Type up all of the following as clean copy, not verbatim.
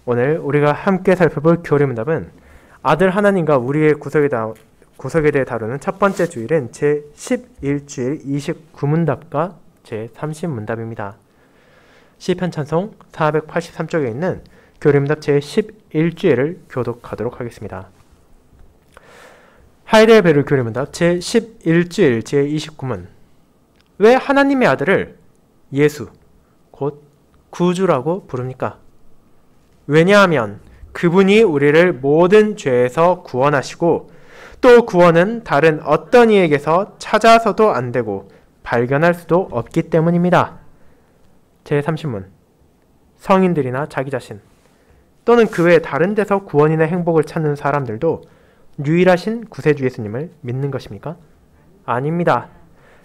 오늘 우리가 함께 살펴볼 교리문답은 아들 하나님과 우리의 구속에 대해 다루는 첫 번째 주일은 제11주일 29문답과 제30문답입니다. 시편 찬송 483쪽에 있는 교리문답 제11주일을 교독하도록 하겠습니다. 하이델베르 교리문답 제11주일 제29문 왜 하나님의 아들을 예수, 곧 구주라고 부릅니까? 왜냐하면 그분이 우리를 모든 죄에서 구원하시고 또 구원은 다른 어떤 이에게서 찾아서도 안 되고 발견할 수도 없기 때문입니다. 제30문 성인들이나 자기 자신 또는 그 외 다른 데서 구원이나 행복을 찾는 사람들도 유일하신 구세주 예수님을 믿는 것입니까? 아닙니다.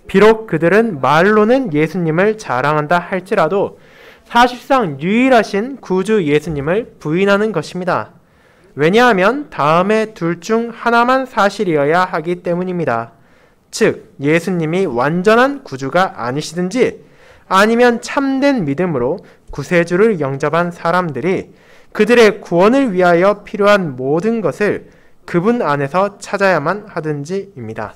비록 그들은 말로는 예수님을 자랑한다 할지라도 사실상 유일하신 구주 예수님을 부인하는 것입니다. 왜냐하면 다음에 둘 중 하나만 사실이어야 하기 때문입니다. 즉 예수님이 완전한 구주가 아니시든지 아니면 참된 믿음으로 구세주를 영접한 사람들이 그들의 구원을 위하여 필요한 모든 것을 그분 안에서 찾아야만 하든지입니다.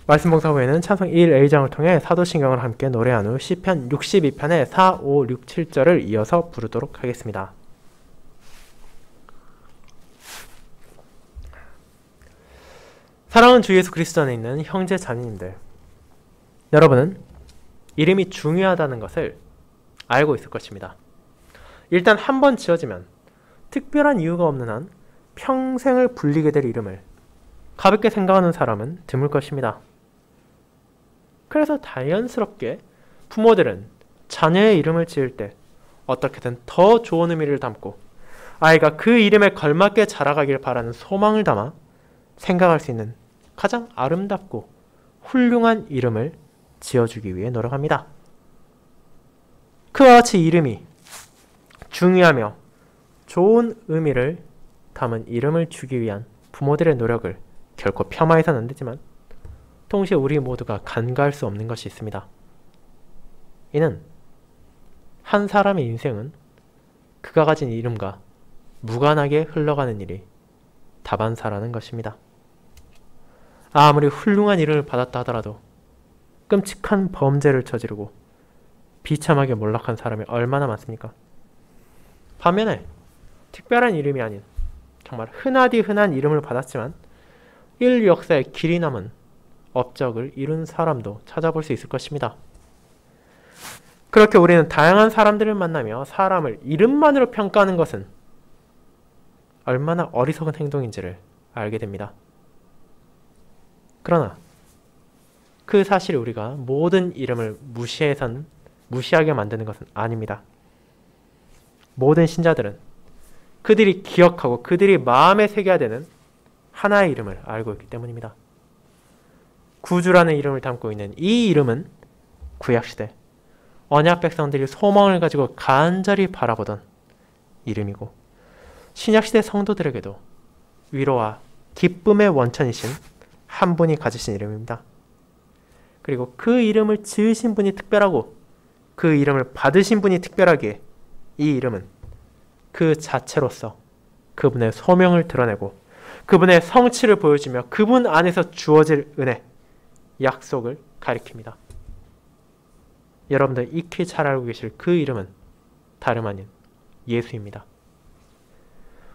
말씀 봉사 후에는 찬송 1A장을 통해 사도신경을 함께 노래한 후 시편 62편의 4, 5, 6, 7절을 이어서 부르도록 하겠습니다. 사랑하는 주 예수 그리스도 안에 있는 형제 자매님들, 여러분은 이름이 중요하다는 것을 알고 있을 것입니다. 일단 한 번 지어지면 특별한 이유가 없는 한 평생을 불리게 될 이름을 가볍게 생각하는 사람은 드물 것입니다. 그래서 자연스럽게 부모들은 자녀의 이름을 지을 때 어떻게든 더 좋은 의미를 담고 아이가 그 이름에 걸맞게 자라가길 바라는 소망을 담아 생각할 수 있는 가장 아름답고 훌륭한 이름을 지어주기 위해 노력합니다. 그와 같이 이름이 중요하며 좋은 의미를 담은 이름을 주기 위한 부모들의 노력을 결코 폄하해서는 안 되지만 동시에 우리 모두가 간과할 수 없는 것이 있습니다. 이는 한 사람의 인생은 그가 가진 이름과 무관하게 흘러가는 일이 다반사라는 것입니다. 아무리 훌륭한 이름을 받았다 하더라도 끔찍한 범죄를 저지르고 비참하게 몰락한 사람이 얼마나 많습니까? 반면에 특별한 이름이 아닌 정말 흔하디 흔한 이름을 받았지만 인류 역사에 길이 남은 업적을 이룬 사람도 찾아볼 수 있을 것입니다. 그렇게 우리는 다양한 사람들을 만나며 사람을 이름만으로 평가하는 것은 얼마나 어리석은 행동인지를 알게 됩니다. 그러나 그 사실을 우리가 모든 이름을 무시하게 만드는 것은 아닙니다. 모든 신자들은 그들이 기억하고 그들이 마음에 새겨야 되는 하나의 이름을 알고 있기 때문입니다. 구주라는 이름을 담고 있는 이 이름은 구약시대 언약 백성들이 소망을 가지고 간절히 바라보던 이름이고 신약시대 성도들에게도 위로와 기쁨의 원천이신 한 분이 가지신 이름입니다. 그리고 그 이름을 지으신 분이 특별하고 그 이름을 받으신 분이 특별하기에 이 이름은 그 자체로서 그분의 소명을 드러내고 그분의 성취를 보여주며 그분 안에서 주어질 은혜, 약속을 가리킵니다. 여러분들 익히 잘 알고 계실 그 이름은 다름 아닌 예수입니다.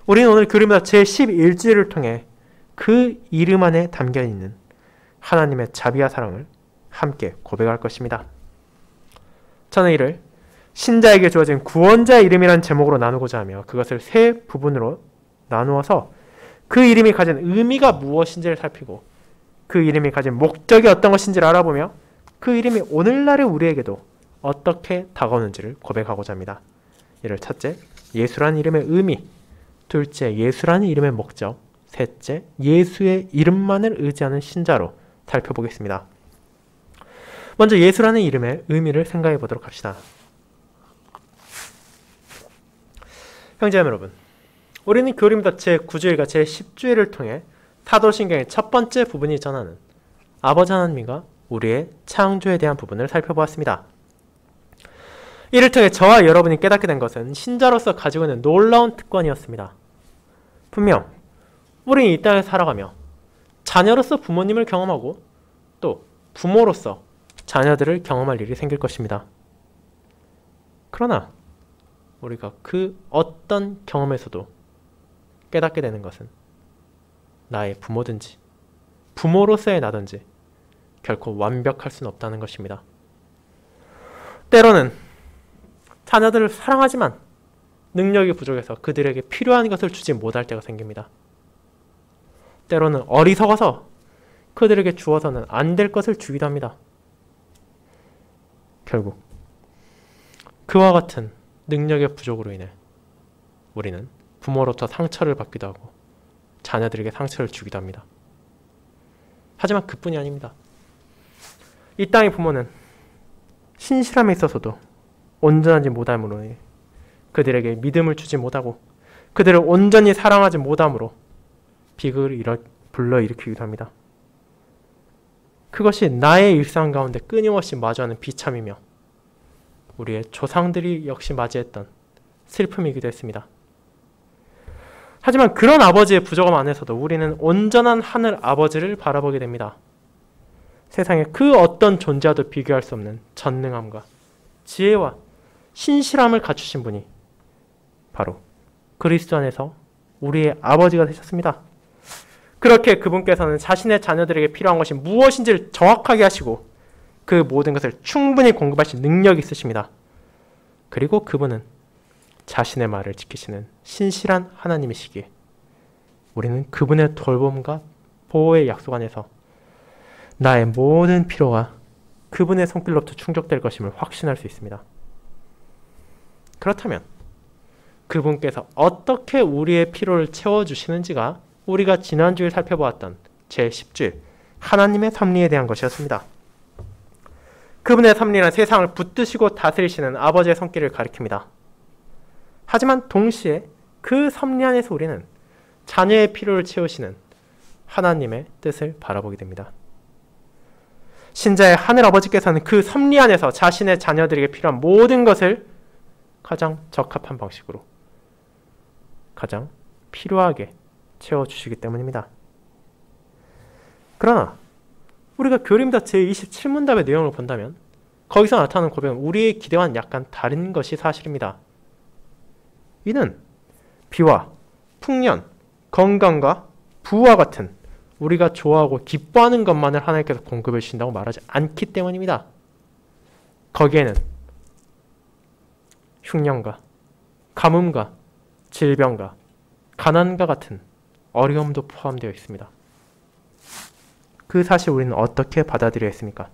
우리는 오늘 교리문답 제11주일을 통해 그 이름 안에 담겨있는 하나님의 자비와 사랑을 함께 고백할 것입니다. 저는 이를 신자에게 주어진 구원자의 이름이라는 제목으로 나누고자 하며 그것을 세 부분으로 나누어서 그 이름이 가진 의미가 무엇인지를 살피고 그 이름이 가진 목적이 어떤 것인지를 알아보며 그 이름이 오늘날의 우리에게도 어떻게 다가오는지를 고백하고자 합니다. 이를 첫째, 예수라는 이름의 의미, 둘째, 예수라는 이름의 목적, 셋째, 예수의 이름만을 의지하는 신자로 살펴보겠습니다. 먼저 예수라는 이름의 의미를 생각해 보도록 합시다. 형제자매 여러분, 우리는 교리문답 제9주일과 제10주일을 통해 사도신경의 첫 번째 부분이 전하는 아버지 하나님과 우리의 창조에 대한 부분을 살펴보았습니다. 이를 통해 저와 여러분이 깨닫게 된 것은 신자로서 가지고 있는 놀라운 특권이었습니다. 분명 우리는 이 땅에 살아가며 자녀로서 부모님을 경험하고 또 부모로서 자녀들을 경험할 일이 생길 것입니다. 그러나 우리가 그 어떤 경험에서도 깨닫게 되는 것은 나의 부모든지 부모로서의 나든지 결코 완벽할 수는 없다는 것입니다. 때로는 자녀들을 사랑하지만 능력이 부족해서 그들에게 필요한 것을 주지 못할 때가 생깁니다. 때로는 어리석어서 그들에게 주어서는 안 될 것을 주기도 합니다. 결국 그와 같은 능력의 부족으로 인해 우리는 부모로부터 상처를 받기도 하고 자녀들에게 상처를 주기도 합니다. 하지만 그뿐이 아닙니다. 이 땅의 부모는 신실함에 있어서도 온전하지 못함으로 그들에게 믿음을 주지 못하고 그들을 온전히 사랑하지 못함으로 비극을 불러일으키기도 합니다. 그것이 나의 일상 가운데 끊임없이 마주하는 비참이며 우리의 조상들이 역시 맞이했던 슬픔이기도 했습니다. 하지만 그런 아버지의 부족함 안에서도 우리는 온전한 하늘 아버지를 바라보게 됩니다. 세상에 그 어떤 존재와도 비교할 수 없는 전능함과 지혜와 신실함을 갖추신 분이 바로 그리스도 안에서 우리의 아버지가 되셨습니다. 그렇게 그분께서는 자신의 자녀들에게 필요한 것이 무엇인지를 정확하게 하시고 그 모든 것을 충분히 공급하실 능력이 있으십니다. 그리고 그분은 자신의 말을 지키시는 신실한 하나님이시기에 우리는 그분의 돌봄과 보호의 약속 안에서 나의 모든 필요가 그분의 손길로부터 충족될 것임을 확신할 수 있습니다. 그렇다면 그분께서 어떻게 우리의 필요를 채워주시는지가 우리가 지난주에 살펴보았던 제10주일 하나님의 섭리에 대한 것이었습니다. 그분의 섭리는 세상을 붙드시고 다스리시는 아버지의 손길을 가리킵니다. 하지만 동시에 그 섭리 안에서 우리는 자녀의 필요를 채우시는 하나님의 뜻을 바라보게 됩니다. 신자의 하늘아버지께서는 그 섭리 안에서 자신의 자녀들에게 필요한 모든 것을 가장 적합한 방식으로 가장 필요하게 채워주시기 때문입니다. 그러나 우리가 교리입니다 제27문답의 내용을 본다면 거기서 나타나는 고백은 우리의 기대와는 약간 다른 것이 사실입니다. 이는 비와 풍년, 건강과 부와 같은 우리가 좋아하고 기뻐하는 것만을 하나님께서 공급해 주신다고 말하지 않기 때문입니다. 거기에는 흉년과 가뭄과 질병과 가난과 같은 어려움도 포함되어 있습니다. 그 사실 우리는 어떻게 받아들여야 했습니까?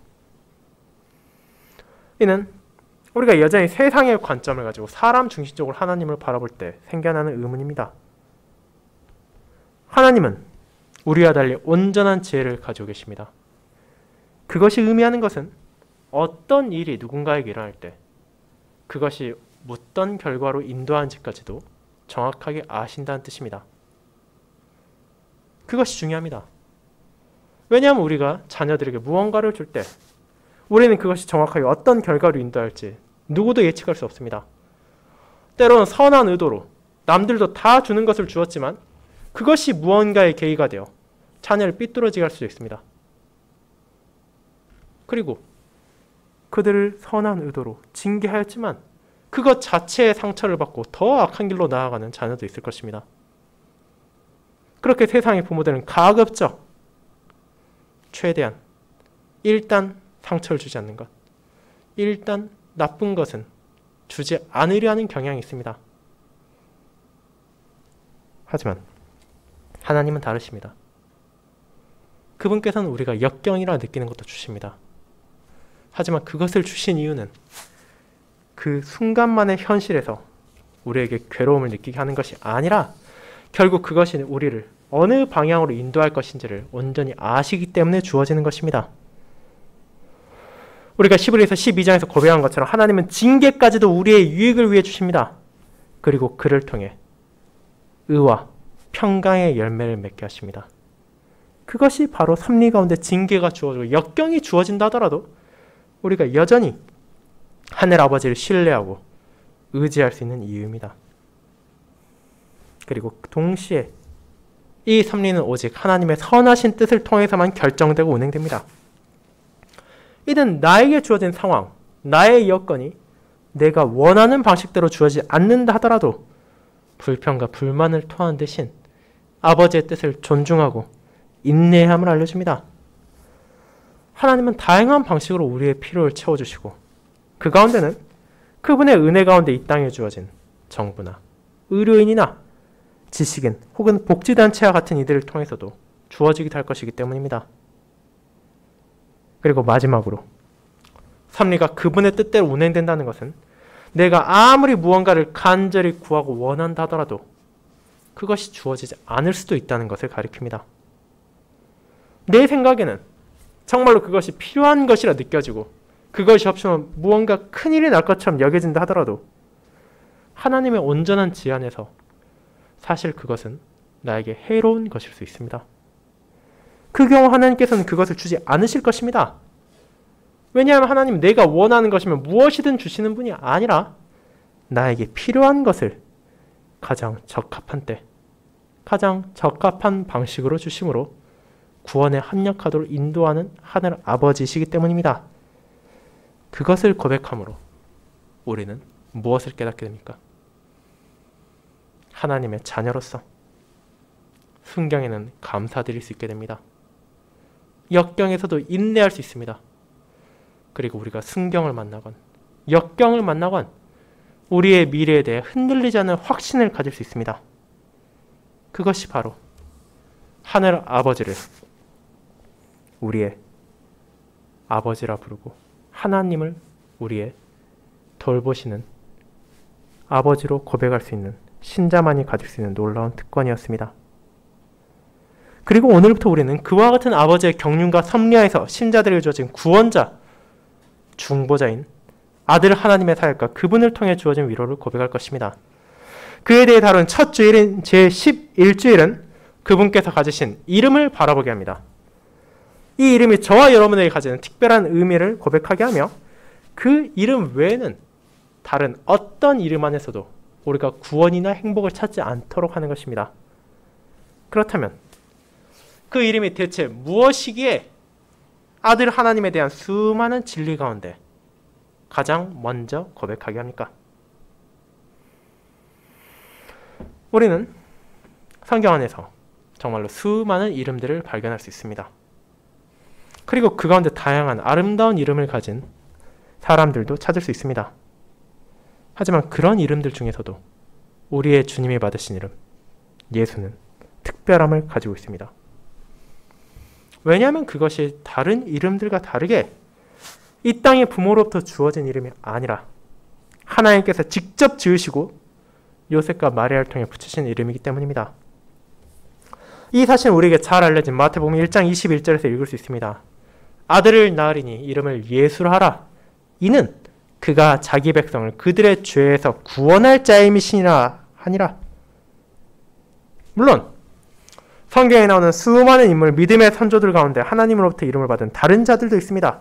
이는 우리가 여전히 세상의 관점을 가지고 사람 중심적으로 하나님을 바라볼 때 생겨나는 의문입니다. 하나님은 우리와 달리 온전한 지혜를 가지고 계십니다. 그것이 의미하는 것은 어떤 일이 누군가에게 일어날 때 그것이 어떤 결과로 인도하는지까지도 정확하게 아신다는 뜻입니다. 그것이 중요합니다. 왜냐하면 우리가 자녀들에게 무언가를 줄 때 우리는 그것이 정확하게 어떤 결과로 인도할지 누구도 예측할 수 없습니다. 때로는 선한 의도로 남들도 다 주는 것을 주었지만 그것이 무언가의 계기가 되어 자녀를 삐뚤어지게 할 수도 있습니다. 그리고 그들을 선한 의도로 징계하였지만 그것 자체의 상처를 받고 더 악한 길로 나아가는 자녀도 있을 것입니다. 그렇게 세상의 부모들은 가급적 최대한 일단 상처를 주지 않는 것, 일단 나쁜 것은 주지 않으려 하는 경향이 있습니다. 하지만 하나님은 다르십니다. 그분께서는 우리가 역경이라 느끼는 것도 주십니다. 하지만 그것을 주신 이유는 그 순간만의 현실에서 우리에게 괴로움을 느끼게 하는 것이 아니라 결국 그것이 우리를 어느 방향으로 인도할 것인지를 온전히 아시기 때문에 주어지는 것입니다. 우리가 히브리서 12장에서 고백한 것처럼 하나님은 징계까지도 우리의 유익을 위해 주십니다. 그리고 그를 통해 의와 평강의 열매를 맺게 하십니다. 그것이 바로 섭리 가운데 징계가 주어지고 역경이 주어진다 하더라도 우리가 여전히 하늘 아버지를 신뢰하고 의지할 수 있는 이유입니다. 그리고 동시에 이 섭리는 오직 하나님의 선하신 뜻을 통해서만 결정되고 운행됩니다. 이는 나에게 주어진 상황, 나의 여건이 내가 원하는 방식대로 주어지지 않는다 하더라도 불평과 불만을 토하는 대신 아버지의 뜻을 존중하고 인내함을 알려줍니다. 하나님은 다양한 방식으로 우리의 필요를 채워주시고 그 가운데는 그분의 은혜 가운데 이 땅에 주어진 정부나 의료인이나 지식인 혹은 복지단체와 같은 이들을 통해서도 주어지기도 할 것이기 때문입니다. 그리고 마지막으로 섭리가 그분의 뜻대로 운행된다는 것은 내가 아무리 무언가를 간절히 구하고 원한다 하더라도 그것이 주어지지 않을 수도 있다는 것을 가리킵니다. 내 생각에는 정말로 그것이 필요한 것이라 느껴지고 그것이 없으면 무언가 큰일이 날 것처럼 여겨진다 하더라도 하나님의 온전한 지안에서 사실 그것은 나에게 해로운 것일 수 있습니다. 그 경우 하나님께서는 그것을 주지 않으실 것입니다. 왜냐하면 하나님은 내가 원하는 것이면 무엇이든 주시는 분이 아니라 나에게 필요한 것을 가장 적합한 때, 가장 적합한 방식으로 주심으로 구원에 합력하도록 인도하는 하늘 아버지이시기 때문입니다. 그것을 고백함으로 우리는 무엇을 깨닫게 됩니까? 하나님의 자녀로서 순경에는 감사드릴 수 있게 됩니다. 역경에서도 인내할 수 있습니다. 그리고 우리가 순경을 만나건 역경을 만나건 우리의 미래에 대해 흔들리지 않는 확신을 가질 수 있습니다. 그것이 바로 하늘 아버지를 우리의 아버지라 부르고 하나님을 우리의 돌보시는 아버지로 고백할 수 있는 신자만이 가질 수 있는 놀라운 특권이었습니다. 그리고 오늘부터 우리는 그와 같은 아버지의 경륜과 섭리하에서 신자들에게 주어진 구원자, 중보자인 아들 하나님의 사역과 그분을 통해 주어진 위로를 고백할 것입니다. 그에 대해 다룬 첫 주일인 제11주일은 그분께서 가지신 이름을 바라보게 합니다. 이 이름이 저와 여러분에게 가지는 특별한 의미를 고백하게 하며 그 이름 외에는 다른 어떤 이름 안에서도 우리가 구원이나 행복을 찾지 않도록 하는 것입니다. 그렇다면 그 이름이 대체 무엇이기에 아들 하나님에 대한 수많은 진리 가운데 가장 먼저 고백하게 합니까? 우리는 성경 안에서 정말로 수많은 이름들을 발견할 수 있습니다. 그리고 그 가운데 다양한 아름다운 이름을 가진 사람들도 찾을 수 있습니다. 하지만 그런 이름들 중에서도 우리의 주님이 받으신 이름, 예수는 특별함을 가지고 있습니다. 왜냐하면 그것이 다른 이름들과 다르게 이 땅의 부모로부터 주어진 이름이 아니라 하나님께서 직접 지으시고 요셉과 마리아를 통해 붙이신 이름이기 때문입니다. 이 사실은 우리에게 잘 알려진 마태복음 1장 21절에서 읽을 수 있습니다. 아들을 낳으리니 이름을 예수로 하라. 이는 그가 자기 백성을 그들의 죄에서 구원할 자임이시니라 하니라. 물론 성경에 나오는 수많은 인물, 믿음의 선조들 가운데 하나님으로부터 이름을 받은 다른 자들도 있습니다.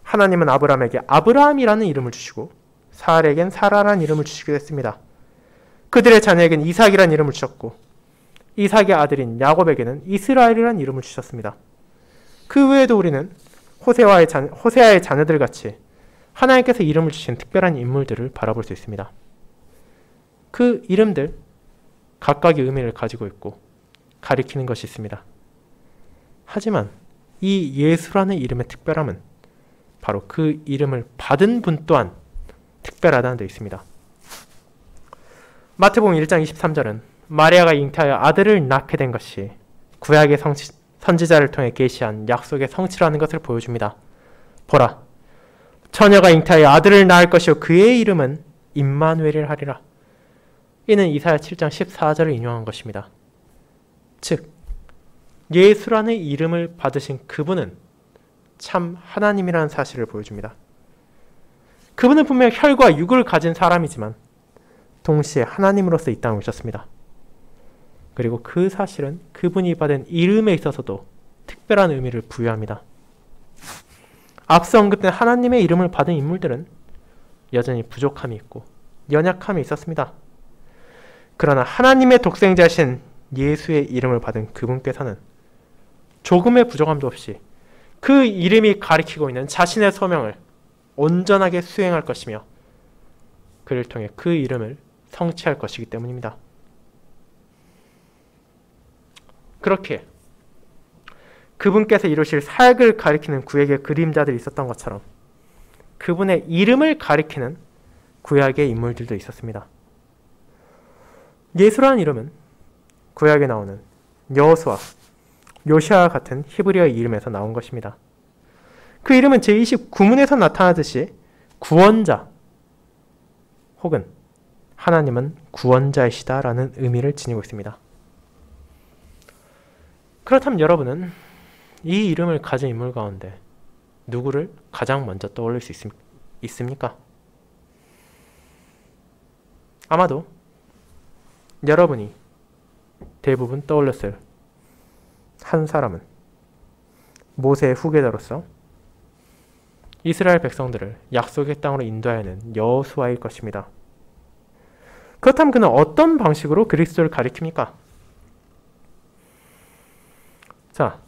하나님은 아브라함에게 아브라함이라는 이름을 주시고 사라에겐 사라라는 이름을 주시기도 했습니다. 그들의 자녀에겐 이삭이라는 이름을 주셨고 이삭의 아들인 야곱에게는 이스라엘이라는 이름을 주셨습니다. 그 외에도 우리는 호세아의 자녀들 같이 하나님께서 이름을 주신 특별한 인물들을 바라볼 수 있습니다. 그 이름들 각각의 의미를 가지고 있고 가리키는 것이 있습니다. 하지만 이 예수라는 이름의 특별함은 바로 그 이름을 받은 분 또한 특별하다는 데 있습니다. 마태복음 1장 23절은 마리아가 잉태하여 아들을 낳게 된 것이 구약의 선지자를 통해 계시한 약속의 성취라는 것을 보여줍니다. 보라, 처녀가 잉태하여 아들을 낳을 것이요 그의 이름은 임마누엘이라 하리라. 이는 이사야 7장 14절을 인용한 것입니다. 즉 예수라는 이름을 받으신 그분은 참 하나님이라는 사실을 보여줍니다. 그분은 분명 혈과 육을 가진 사람이지만 동시에 하나님으로서 이 땅에 오셨습니다. 그리고 그 사실은 그분이 받은 이름에 있어서도 특별한 의미를 부여합니다. 앞서 언급된 하나님의 이름을 받은 인물들은 여전히 부족함이 있고 연약함이 있었습니다. 그러나 하나님의 독생자신 예수의 이름을 받은 그분께서는 조금의 부족함도 없이 그 이름이 가리키고 있는 자신의 소명을 온전하게 수행할 것이며 그를 통해 그 이름을 성취할 것이기 때문입니다. 그렇게 그분께서 이루실 사역을 가리키는 구약의 그림자들이 있었던 것처럼 그분의 이름을 가리키는 구약의 인물들도 있었습니다. 예수라는 이름은 구약에 나오는 여호수아, 요시아와 같은 히브리어 이름에서 나온 것입니다. 그 이름은 제29문에서 나타나듯이 구원자 혹은 하나님은 구원자이시다 라는 의미를 지니고 있습니다. 그렇다면 여러분은 이 이름을 가진 인물 가운데 누구를 가장 먼저 떠올릴 수 있습니까? 아마도 여러분이 대부분 떠올렸을 한 사람은 모세의 후계자로서 이스라엘 백성들을 약속의 땅으로 인도하는 여호수아일 것입니다. 그렇다면 그는 어떤 방식으로 그리스도를 가리킵니까? 자,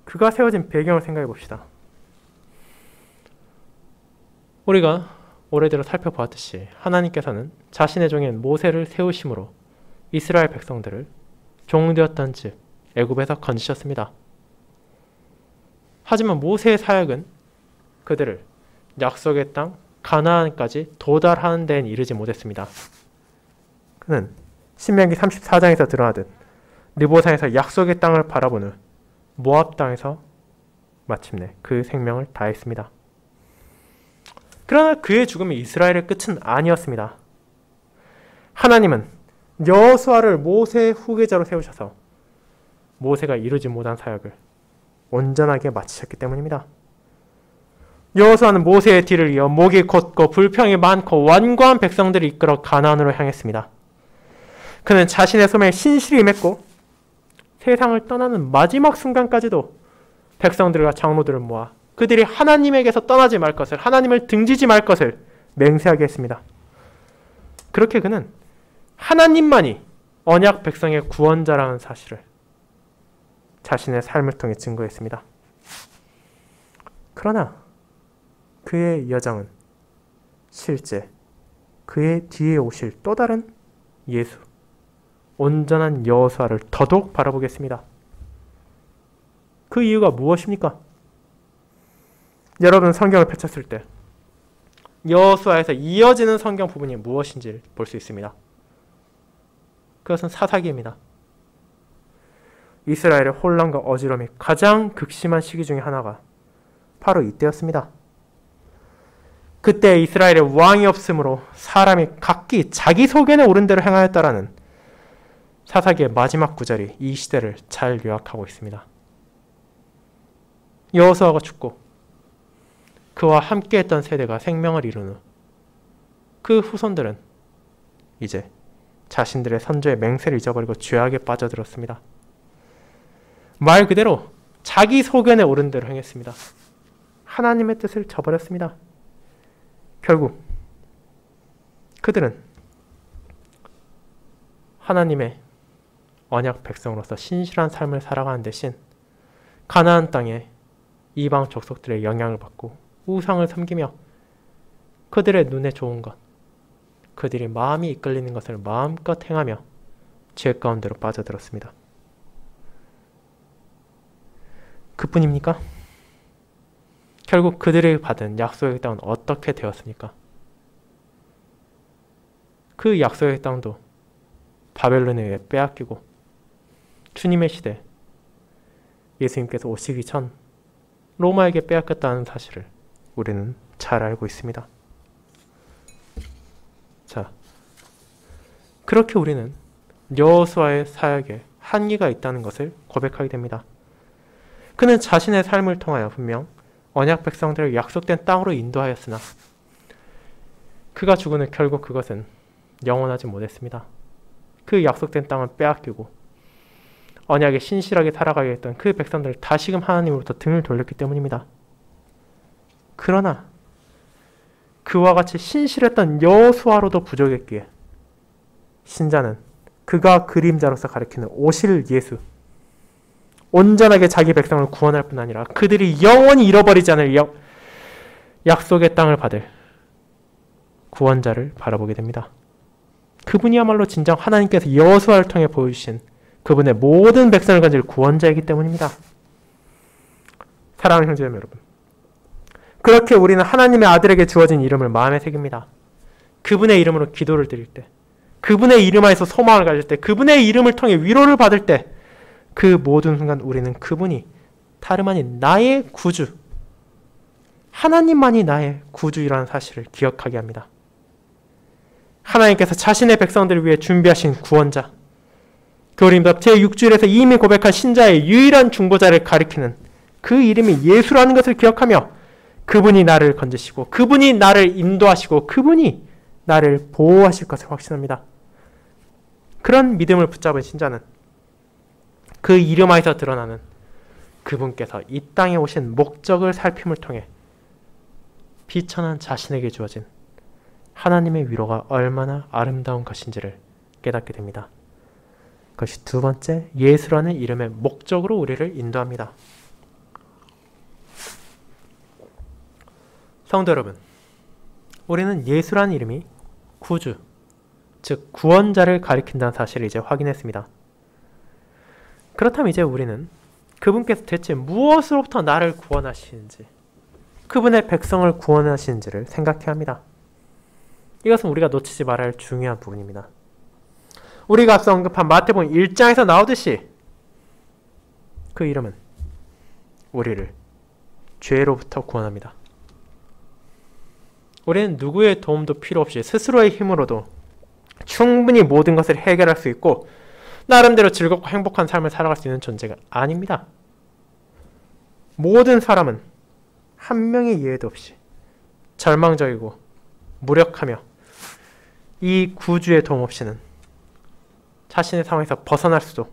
그가 세워진 배경을 생각해 봅시다. 우리가 올해들어 살펴보았듯이 하나님께서는 자신의 종인 모세를 세우심으로 이스라엘 백성들을 종되었던 즉 애굽에서 건지셨습니다. 하지만 모세의 사역은 그들을 약속의 땅 가나안까지 도달하는 데는 이르지 못했습니다. 그는 신명기 34장에서 드러나듯 느보산에서 약속의 땅을 바라본 후 모압 땅에서 마침내 그 생명을 다했습니다. 그러나 그의 죽음이 이스라엘의 끝은 아니었습니다. 하나님은 여호수아를 모세의 후계자로 세우셔서 모세가 이루지 못한 사역을 온전하게 마치셨기 때문입니다. 여호수아는 모세의 뒤를 이어 목이 곧고 불평이 많고 완고한 백성들을 이끌어 가나안으로 향했습니다. 그는 자신의 소명에 신실히 임했고 세상을 떠나는 마지막 순간까지도 백성들과 장로들을 모아 그들이 하나님에게서 떠나지 말 것을, 하나님을 등지지 말 것을 맹세하게 했습니다. 그렇게 그는 하나님만이 언약 백성의 구원자라는 사실을 자신의 삶을 통해 증거했습니다. 그러나 그의 여정은 실제 그의 뒤에 오실 또 다른 예수, 온전한 여호수아를 더더욱 바라보겠습니다. 그 이유가 무엇입니까? 여러분 성경을 펼쳤을 때 여호수아에서 이어지는 성경 부분이 무엇인지 볼 수 있습니다. 그것은 사사기입니다. 이스라엘의 혼란과 어지러움이 가장 극심한 시기 중에 하나가 바로 이때였습니다. 그때 이스라엘에 왕이 없으므로 사람이 각기 자기 소견에 옳은 대로 행하였다라는 사사기의 마지막 구절이 이 시대를 잘 요약하고 있습니다. 여호수아가 죽고 그와 함께했던 세대가 생명을 이룬 후 그 후손들은 이제 자신들의 선조의 맹세를 잊어버리고 죄악에 빠져들었습니다. 말 그대로 자기 소견에 옳은 대로 행했습니다. 하나님의 뜻을 저버렸습니다. 결국 그들은 하나님의 언약 백성으로서 신실한 삶을 살아가는 대신 가나안 땅에 이방 족속들의 영향을 받고 우상을 섬기며 그들의 눈에 좋은 것, 그들이 마음이 이끌리는 것을 마음껏 행하며 죄 가운데로 빠져들었습니다. 그뿐입니까? 결국 그들이 받은 약속의 땅은 어떻게 되었습니까? 그 약속의 땅도 바벨론에 의해 빼앗기고 주님의 시대, 예수님께서 오시기 전 로마에게 빼앗겼다는 사실을 우리는 잘 알고 있습니다. 자, 그렇게 우리는 여호수아의 사역에 한계가 있다는 것을 고백하게 됩니다. 그는 자신의 삶을 통하여 분명 언약 백성들을 약속된 땅으로 인도하였으나 그가 죽은 후 결국 그것은 영원하지 못했습니다. 그 약속된 땅을 빼앗기고 언약에 신실하게 살아가게 했던 그 백성들을 다시금 하나님으로부터 등을 돌렸기 때문입니다. 그러나 그와 같이 신실했던 여호수아로도 부족했기에 신자는 그가 그림자로서 가리키는 오실 예수, 온전하게 자기 백성을 구원할 뿐 아니라 그들이 영원히 잃어버리지 않을 약속의 땅을 받을 구원자를 바라보게 됩니다. 그분이야말로 진정 하나님께서 여호수아를 통해 보여주신 그분의 모든 백성을 건질 구원자이기 때문입니다. 사랑하는 형제자매 여러분, 그렇게 우리는 하나님의 아들에게 주어진 이름을 마음에 새깁니다. 그분의 이름으로 기도를 드릴 때, 그분의 이름 안에서 소망을 가질 때, 그분의 이름을 통해 위로를 받을 때, 그 모든 순간 우리는 그분이 다름 아닌 나의 구주, 하나님만이 나의 구주이라는 사실을 기억하게 합니다. 하나님께서 자신의 백성들을 위해 준비하신 구원자, 교리임답 제6주일에서 이미 고백한 신자의 유일한 중보자를 가리키는 그 이름이 예수라는 것을 기억하며 그분이 나를 건지시고 그분이 나를 인도하시고 그분이 나를 보호하실 것을 확신합니다. 그런 믿음을 붙잡은 신자는 그 이름 안에서 드러나는 그분께서 이 땅에 오신 목적을 살핌을 통해 비천한 자신에게 주어진 하나님의 위로가 얼마나 아름다운 것인지를 깨닫게 됩니다. 그것이 두 번째, 예수라는 이름의 목적으로 우리를 인도합니다. 성도 여러분, 우리는 예수라는 이름이 구주, 즉 구원자를 가리킨다는 사실을 이제 확인했습니다. 그렇다면 이제 우리는 그분께서 대체 무엇으로부터 나를 구원하시는지, 그분의 백성을 구원하시는지를 생각해야 합니다. 이것은 우리가 놓치지 말아야 할 중요한 부분입니다. 우리가 앞서 언급한 마태복음 1장에서 나오듯이 그 이름은 우리를 죄로부터 구원합니다. 우리는 누구의 도움도 필요 없이 스스로의 힘으로도 충분히 모든 것을 해결할 수 있고 나름대로 즐겁고 행복한 삶을 살아갈 수 있는 존재가 아닙니다. 모든 사람은 한 명의 예외도 없이 절망적이고 무력하며 이 구주의 도움 없이는 자신의 상황에서 벗어날 수도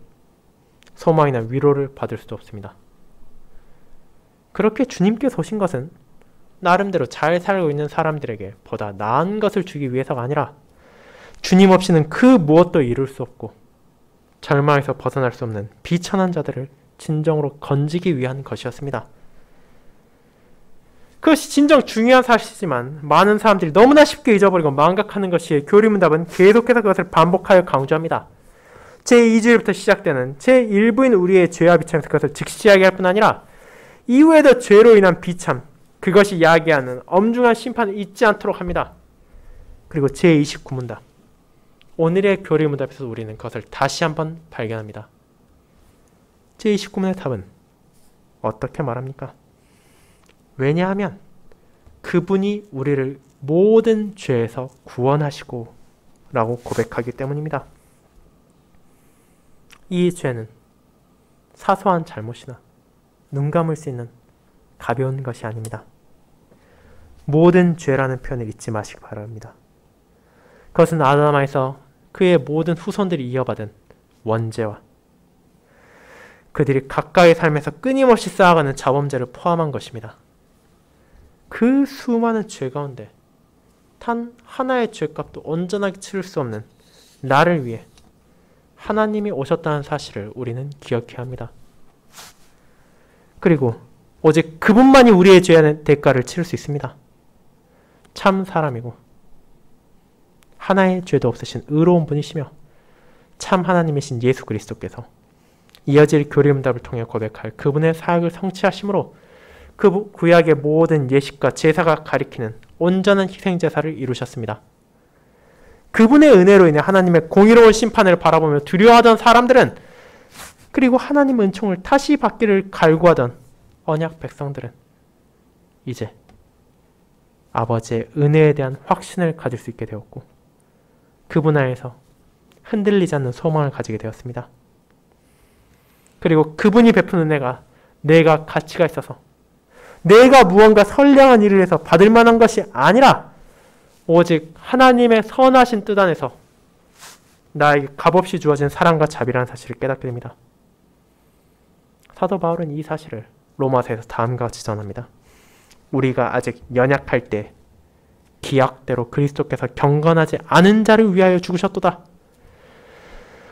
소망이나 위로를 받을 수도 없습니다. 그렇게 주님께서 오신 것은 나름대로 잘 살고 있는 사람들에게 보다 나은 것을 주기 위해서가 아니라 주님 없이는 그 무엇도 이룰 수 없고 절망에서 벗어날 수 없는 비천한 자들을 진정으로 건지기 위한 것이었습니다. 그것이 진정 중요한 사실이지만 많은 사람들이 너무나 쉽게 잊어버리고 망각하는 것이 교리문답은 계속해서 그것을 반복하여 강조합니다. 제2주일부터 시작되는 제1부인 우리의 죄와 비참에서 그것을 직시하게 할 뿐 아니라 이후에도 죄로 인한 비참, 그것이 야기하는 엄중한 심판을 잊지 않도록 합니다. 그리고 제29문답, 오늘의 교리문답에서 우리는 그것을 다시 한번 발견합니다. 제29문의 답은 어떻게 말합니까? 왜냐하면 그분이 우리를 모든 죄에서 구원하시고 라고 고백하기 때문입니다. 이 죄는 사소한 잘못이나 눈 감을 수 있는 가벼운 것이 아닙니다. 모든 죄라는 표현을 잊지 마시기 바랍니다. 그것은 아담에서 그의 모든 후손들이 이어받은 원죄와 그들이 각각의 삶에서 끊임없이 쌓아가는 자범죄를 포함한 것입니다. 그 수많은 죄 가운데 단 하나의 죄값도 온전하게 치를 수 없는 나를 위해 하나님이 오셨다는 사실을 우리는 기억해야 합니다. 그리고 오직 그분만이 우리의 죄의 대가를 치를 수 있습니다. 참 사람이고 하나의 죄도 없으신 의로운 분이시며 참 하나님이신 예수 그리스도께서 이어질 교리문답을 통해 고백할 그분의 사역을 성취하심으로 그 구약의 모든 예식과 제사가 가리키는 온전한 희생제사를 이루셨습니다. 그분의 은혜로 인해 하나님의 공의로운 심판을 바라보며 두려워하던 사람들은, 그리고 하나님의 은총을 다시 받기를 갈구하던 언약 백성들은 이제 아버지의 은혜에 대한 확신을 가질 수 있게 되었고 그분 안에서 흔들리지 않는 소망을 가지게 되었습니다. 그리고 그분이 베푼 은혜가 내가 가치가 있어서 내가 무언가 선량한 일을 해서 받을 만한 것이 아니라 오직 하나님의 선하신 뜻 안에서 나에게 값없이 주어진 사랑과 자비라는 사실을 깨닫게 됩니다. 사도 바울은 이 사실을 로마서에서 다음과 같이 전합니다. 우리가 아직 연약할 때 기약대로 그리스도께서 경건하지 않은 자를 위하여 죽으셨도다.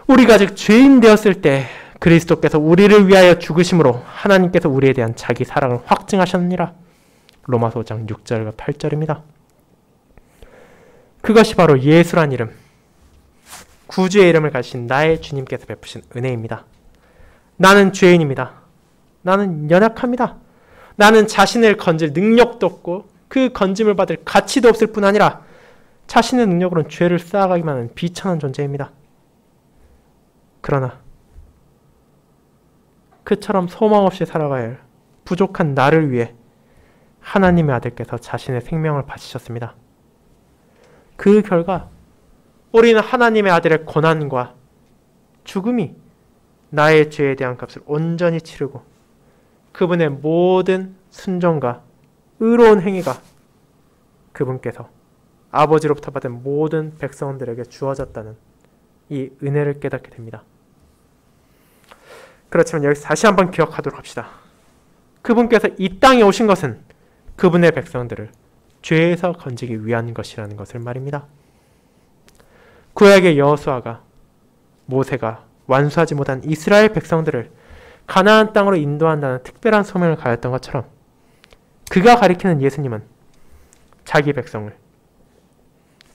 우리가 아직 죄인 되었을 때 그리스도께서 우리를 위하여 죽으심으로 하나님께서 우리에 대한 자기 사랑을 확증하셨느니라. 로마서 5장 6절과 8절입니다. 그것이 바로 예수란 이름, 구주의 이름을 가진 나의 주님께서 베푸신 은혜입니다. 나는 죄인입니다. 나는 연약합니다. 나는 자신을 건질 능력도 없고 그 건짐을 받을 가치도 없을 뿐 아니라 자신의 능력으로는 죄를 쌓아가기만 하는 비천한 존재입니다. 그러나 그처럼 소망 없이 살아가야 할 부족한 나를 위해 하나님의 아들께서 자신의 생명을 바치셨습니다. 그 결과 우리는 하나님의 아들의 고난과 죽음이 나의 죄에 대한 값을 온전히 치르고 그분의 모든 순종과 의로운 행위가 그분께서 아버지로부터 받은 모든 백성들에게 주어졌다는 이 은혜를 깨닫게 됩니다. 그렇지만 여기서 다시 한번 기억하도록 합시다. 그분께서 이 땅에 오신 것은 그분의 백성들을 죄에서 건지기 위한 것이라는 것을 말입니다. 구약의 여호수아가 모세가 완수하지 못한 이스라엘 백성들을 가나안 땅으로 인도한다는 특별한 소명을 가졌던 것처럼 그가 가리키는 예수님은 자기 백성을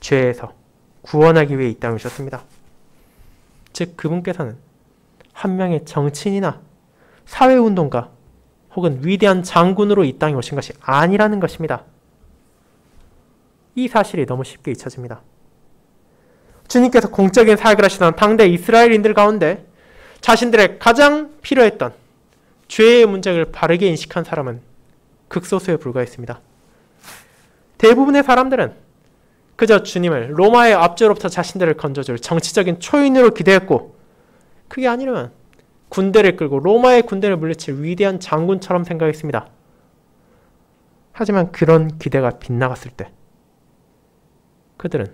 죄에서 구원하기 위해 이 땅에 오셨습니다. 즉 그분께서는 한 명의 정치인이나 사회운동가 혹은 위대한 장군으로 이 땅에 오신 것이 아니라는 것입니다. 이 사실이 너무 쉽게 잊혀집니다. 주님께서 공적인 사역을 하시던 당대 이스라엘인들 가운데 자신들의 가장 필요했던 죄의 문제를 바르게 인식한 사람은 극소수에 불과했습니다. 대부분의 사람들은 그저 주님을 로마의 압제로부터 자신들을 건져줄 정치적인 초인으로 기대했고 그게 아니라면 군대를 끌고 로마의 군대를 물리칠 위대한 장군처럼 생각했습니다. 하지만 그런 기대가 빗나갔을 때 그들은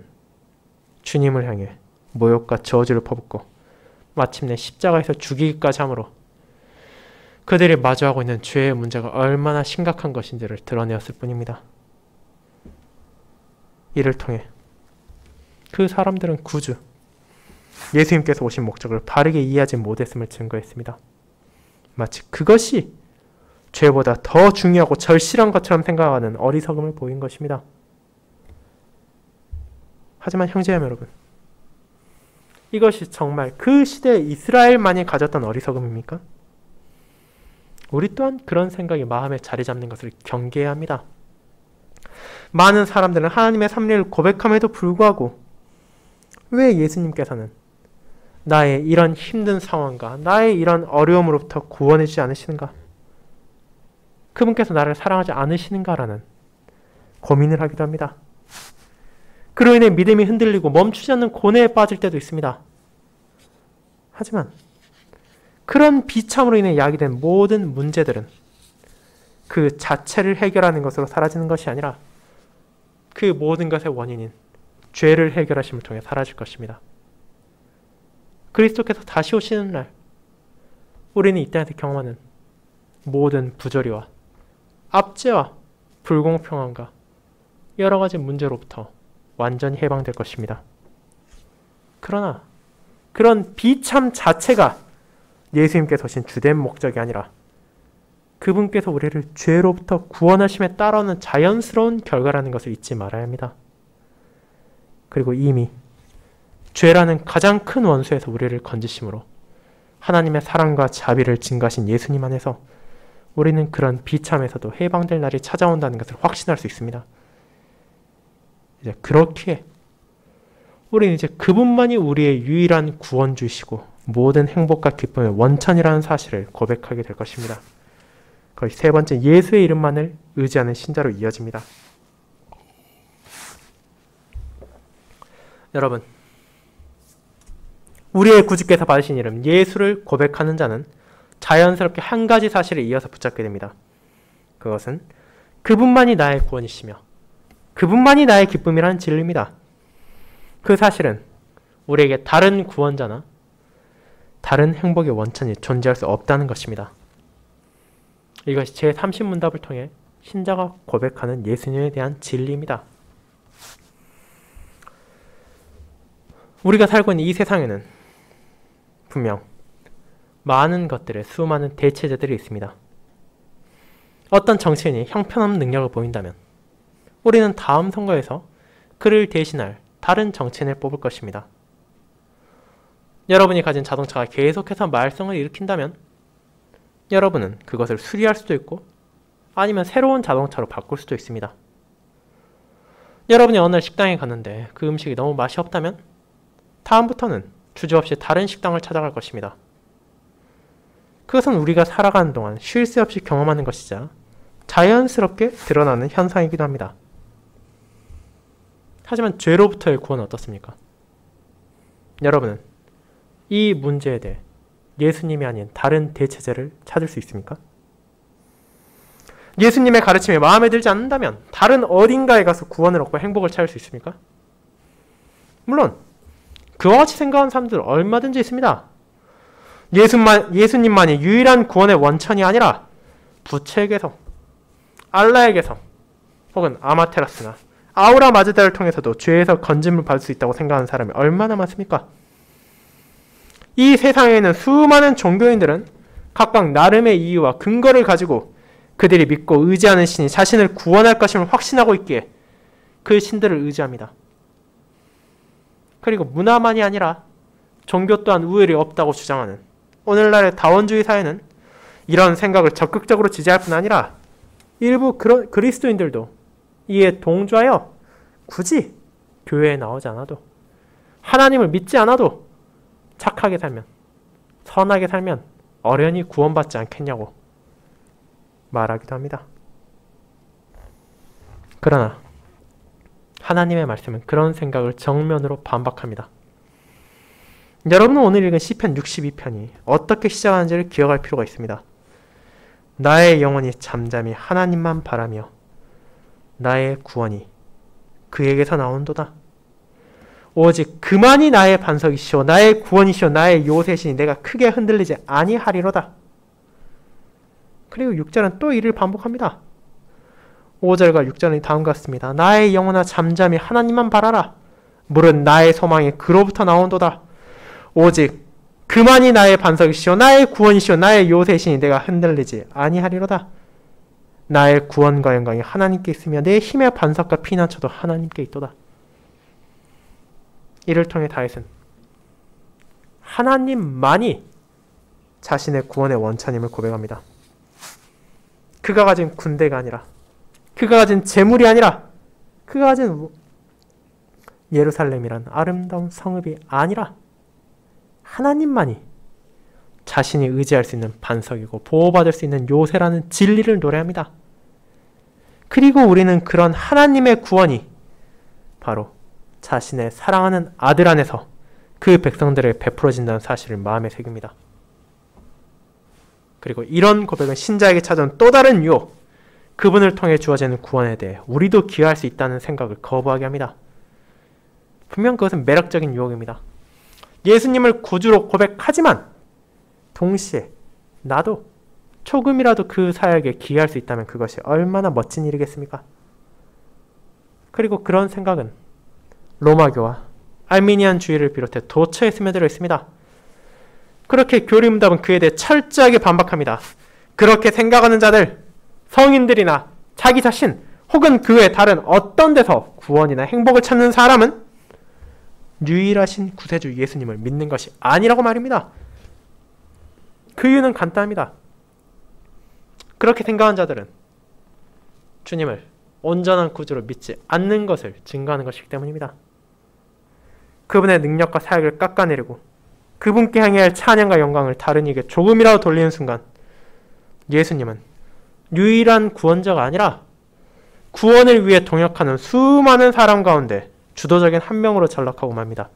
주님을 향해 모욕과 저주를 퍼붓고 마침내 십자가에서 죽이기까지 함으로 그들이 마주하고 있는 죄의 문제가 얼마나 심각한 것인지를 드러내었을 뿐입니다. 이를 통해 그 사람들은 구주 예수님께서 오신 목적을 바르게 이해하지 못했음을 증거했습니다. 마치 그것이 죄보다 더 중요하고 절실한 것처럼 생각하는 어리석음을 보인 것입니다. 하지만 형제자매 여러분, 이것이 정말 그 시대에 이스라엘만이 가졌던 어리석음입니까? 우리 또한 그런 생각이 마음에 자리 잡는 것을 경계해야 합니다. 많은 사람들은 하나님의 섭리를 고백함에도 불구하고 왜 예수님께서는 나의 이런 힘든 상황과 나의 이런 어려움으로부터 구원해 주지 않으시는가? 그분께서 나를 사랑하지 않으시는가라는 고민을 하기도 합니다. 그로 인해 믿음이 흔들리고 멈추지 않는 고뇌에 빠질 때도 있습니다. 하지만 그런 비참으로 인해 야기된 모든 문제들은 그 자체를 해결하는 것으로 사라지는 것이 아니라 그 모든 것의 원인인 죄를 해결하심을 통해 사라질 것입니다. 그리스도께서 다시 오시는 날 우리는 이 땅에서 경험하는 모든 부조리와 압제와 불공평함과 여러 가지 문제로부터 완전히 해방될 것입니다. 그러나 그런 비참 자체가 예수님께서 오신 주된 목적이 아니라 그분께서 우리를 죄로부터 구원하심에 따라오는 자연스러운 결과라는 것을 잊지 말아야 합니다. 그리고 이미 죄라는 가장 큰 원수에서 우리를 건지심으로 하나님의 사랑과 자비를 증가하신 예수님 안에서 우리는 그런 비참에서도 해방될 날이 찾아온다는 것을 확신할 수 있습니다. 이제 그렇게 우리는 이제 그분만이 우리의 유일한 구원주이시고 모든 행복과 기쁨의 원천이라는 사실을 고백하게 될 것입니다. 거의 세 번째, 예수의 이름만을 의지하는 신자로 이어집니다. 여러분, 우리의 구주께서 받으신 이름 예수를 고백하는 자는 자연스럽게 한 가지 사실을 이어서 붙잡게 됩니다. 그것은 그분만이 나의 구원이시며 그분만이 나의 기쁨이라는 진리입니다. 그 사실은 우리에게 다른 구원자나 다른 행복의 원천이 존재할 수 없다는 것입니다. 이것이 제30문답을 통해 신자가 고백하는 예수님에 대한 진리입니다. 우리가 살고 있는 이 세상에는 분명 많은 것들의 수많은 대체제들이 있습니다. 어떤 정치인이 형편없는 능력을 보인다면 우리는 다음 선거에서 그를 대신할 다른 정치인을 뽑을 것입니다. 여러분이 가진 자동차가 계속해서 말썽을 일으킨다면 여러분은 그것을 수리할 수도 있고 아니면 새로운 자동차로 바꿀 수도 있습니다. 여러분이 어느 날 식당에 갔는데 그 음식이 너무 맛이 없다면 다음부터는 주저없이 다른 식당을 찾아갈 것입니다. 그것은 우리가 살아가는 동안 쉴 새 없이 경험하는 것이자 자연스럽게 드러나는 현상이기도 합니다. 하지만 죄로부터의 구원은 어떻습니까? 여러분은 이 문제에 대해 예수님이 아닌 다른 대체제를 찾을 수 있습니까? 예수님의 가르침이 마음에 들지 않는다면 다른 어딘가에 가서 구원을 얻고 행복을 찾을 수 있습니까? 물론 그와 같이 생각하는 사람들 얼마든지 있습니다. 예수님만이 유일한 구원의 원천이 아니라 부처에게서, 알라에게서, 혹은 아마테라스나 아우라 마즈다를 통해서도 죄에서 건짐을 받을 수 있다고 생각하는 사람이 얼마나 많습니까? 이 세상에 있는 수많은 종교인들은 각각 나름의 이유와 근거를 가지고 그들이 믿고 의지하는 신이 자신을 구원할 것임을 확신하고 있기에 그 신들을 의지합니다. 그리고 문화만이 아니라 종교 또한 우열이 없다고 주장하는 오늘날의 다원주의 사회는 이런 생각을 적극적으로 지지할 뿐 아니라 일부 그리스도인들도 이에 동조하여 굳이 교회에 나오지 않아도 하나님을 믿지 않아도 착하게 살면, 선하게 살면 어련히 구원받지 않겠냐고 말하기도 합니다. 그러나 하나님의 말씀은 그런 생각을 정면으로 반박합니다. 여러분은 오늘 읽은 시편 62편이 어떻게 시작하는지를 기억할 필요가 있습니다. 나의 영혼이 잠잠히 하나님만 바라며 나의 구원이 그에게서 나온도다. 오직 그만이 나의 반석이시오 나의 구원이시오 나의 요새시니 내가 크게 흔들리지 아니하리로다. 그리고 6절은 또 이를 반복합니다. 5절과 6절은 다음과 같습니다. 나의 영혼아 잠잠히 하나님만 바라라. 무릇 나의 소망이 그로부터 나온도다. 오직 그만이 나의 반석이시오 나의 구원이시오 나의 요새시니 내가 흔들리지 아니하리로다. 나의 구원과 영광이 하나님께 있으며 내 힘의 반석과 피난처도 하나님께 있도다. 이를 통해 다윗은 하나님만이 자신의 구원의 원천임을 고백합니다. 그가 가진 군대가 아니라, 그가 가진 재물이 아니라, 그가 가진 예루살렘이란 아름다운 성읍이 아니라 하나님만이 자신이 의지할 수 있는 반석이고 보호받을 수 있는 요새라는 진리를 노래합니다. 그리고 우리는 그런 하나님의 구원이 바로 자신의 사랑하는 아들 안에서 그 백성들에게 베풀어진다는 사실을 마음에 새깁니다. 그리고 이런 고백은 신자에게 찾아온 또 다른 유혹, 그분을 통해 주어지는 구원에 대해 우리도 기여할 수 있다는 생각을 거부하게 합니다. 분명 그것은 매력적인 유혹입니다. 예수님을 구주로 고백하지만 동시에 나도 조금이라도 그 사역에 기여할 수 있다면 그것이 얼마나 멋진 일이겠습니까? 그리고 그런 생각은 로마교와 알미니안주의를 비롯해 도처에 스며들어 있습니다. 그렇게 교리문답은 그에 대해 철저하게 반박합니다. 그렇게 생각하는 자들, 성인들이나 자기 자신 혹은 그 외 다른 어떤 데서 구원이나 행복을 찾는 사람은 유일하신 구세주 예수님을 믿는 것이 아니라고 말입니다. 그 이유는 간단합니다. 그렇게 생각한 자들은 주님을 온전한 구주로 믿지 않는 것을 증거하는 것이기 때문입니다. 그분의 능력과 사역을 깎아내리고 그분께 향해야 할 찬양과 영광을 다른 이에게 조금이라도 돌리는 순간 예수님은 유일한 구원자가 아니라 구원을 위해 동역하는 수많은 사람 가운데 주도적인 한 명으로 전락하고 맙니다.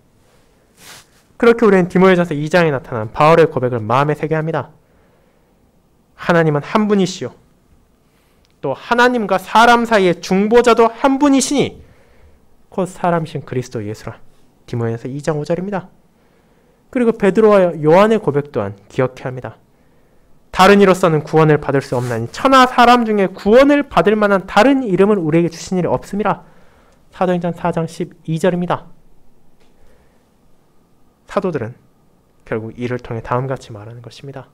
그렇게 우리는 디모데전서 2장에 나타난 바울의 고백을 마음에 새게 합니다. 하나님은 한 분이시요 또 하나님과 사람 사이의 중보자도 한 분이시니 곧 사람이신 그리스도 예수라. 디모데전서 2장 5절입니다. 그리고 베드로와 요한의 고백 또한 기억해야 합니다. 다른 이로서는 구원을 받을 수 없나니 천하 사람 중에 구원을 받을 만한 다른 이름을 우리에게 주신 일이 없음이라. 사도행전 4장 12절입니다. 사도들은 결국 이를 통해 다음같이 말하는 것입니다.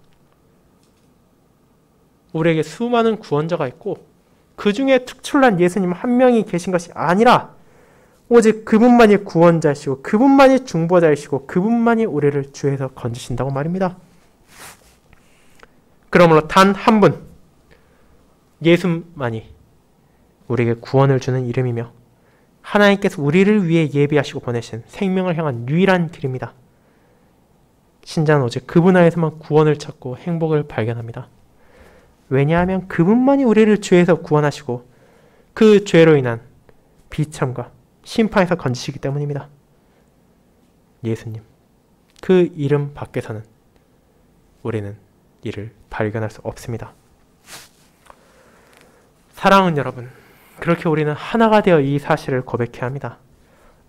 우리에게 수많은 구원자가 있고 그 중에 특출난 예수님 한 명이 계신 것이 아니라 오직 그분만이 구원자이시고 그분만이 중보자이시고 그분만이 우리를 죄에서 건지신다고 말입니다. 그러므로 단 한 분, 예수만이 우리에게 구원을 주는 이름이며 하나님께서 우리를 위해 예비하시고 보내신 생명을 향한 유일한 길입니다. 신자는 오직 그분 안에서만 구원을 찾고 행복을 발견합니다. 왜냐하면 그분만이 우리를 죄에서 구원하시고 그 죄로 인한 비참과 심판에서 건지시기 때문입니다. 예수님, 그 이름 밖에서는 우리는 이를 발견할 수 없습니다. 사랑하는 여러분, 그렇게 우리는 하나가 되어 이 사실을 고백해야 합니다.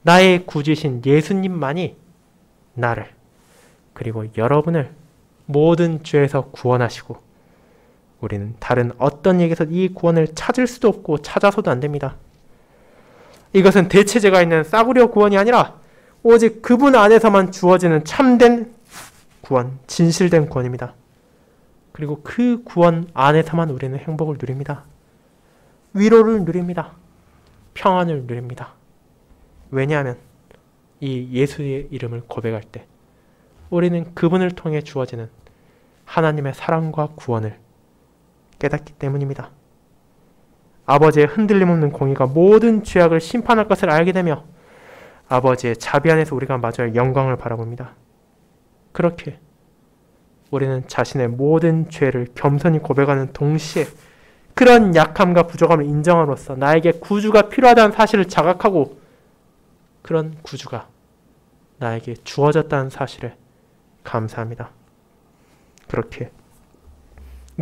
나의 구주이신 예수님만이 나를 그리고 여러분을 모든 죄에서 구원하시고 우리는 다른 어떤 얘기에서 이 구원을 찾을 수도 없고 찾아서도 안 됩니다. 이것은 대체제가 있는 싸구려 구원이 아니라 오직 그분 안에서만 주어지는 참된 구원, 진실된 구원입니다. 그리고 그 구원 안에서만 우리는 행복을 누립니다. 위로를 누립니다. 평안을 누립니다. 왜냐하면 이 예수의 이름을 고백할 때 우리는 그분을 통해 주어지는 하나님의 사랑과 구원을 깨닫기 때문입니다. 아버지의 흔들림 없는 공의가 모든 죄악을 심판할 것을 알게 되며 아버지의 자비 안에서 우리가 마주할 영광을 바라봅니다. 그렇게 우리는 자신의 모든 죄를 겸손히 고백하는 동시에 그런 약함과 부족함을 인정함으로써 나에게 구주가 필요하다는 사실을 자각하고 그런 구주가 나에게 주어졌다는 사실에 감사합니다. 그렇게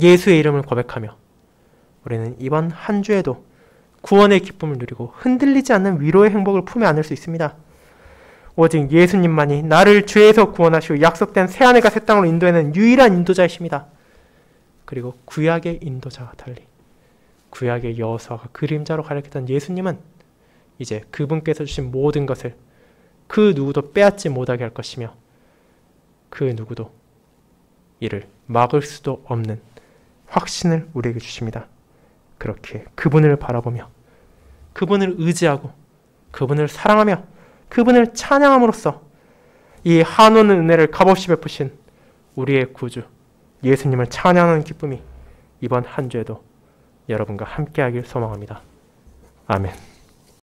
예수의 이름을 고백하며 우리는 이번 한 주에도 구원의 기쁨을 누리고 흔들리지 않는 위로의 행복을 품에 안을 수 있습니다. 오직 예수님만이 나를 죄에서 구원하시고 약속된 새하늘과 새 땅으로 인도하는 유일한 인도자이십니다. 그리고 구약의 인도자와 달리 구약의 여호수아가 그림자로 가리켰던 예수님은 이제 그분께서 주신 모든 것을 그 누구도 빼앗지 못하게 할 것이며 그 누구도 이를 막을 수도 없는 확신을 우리에게 주십니다. 그렇게 그분을 바라보며 그분을 의지하고 그분을 사랑하며 그분을 찬양함으로써 이 한없는 은혜를 값없이 베푸신 우리의 구주 예수님을 찬양하는 기쁨이 이번 한 주에도 여러분과 함께하길 소망합니다. 아멘.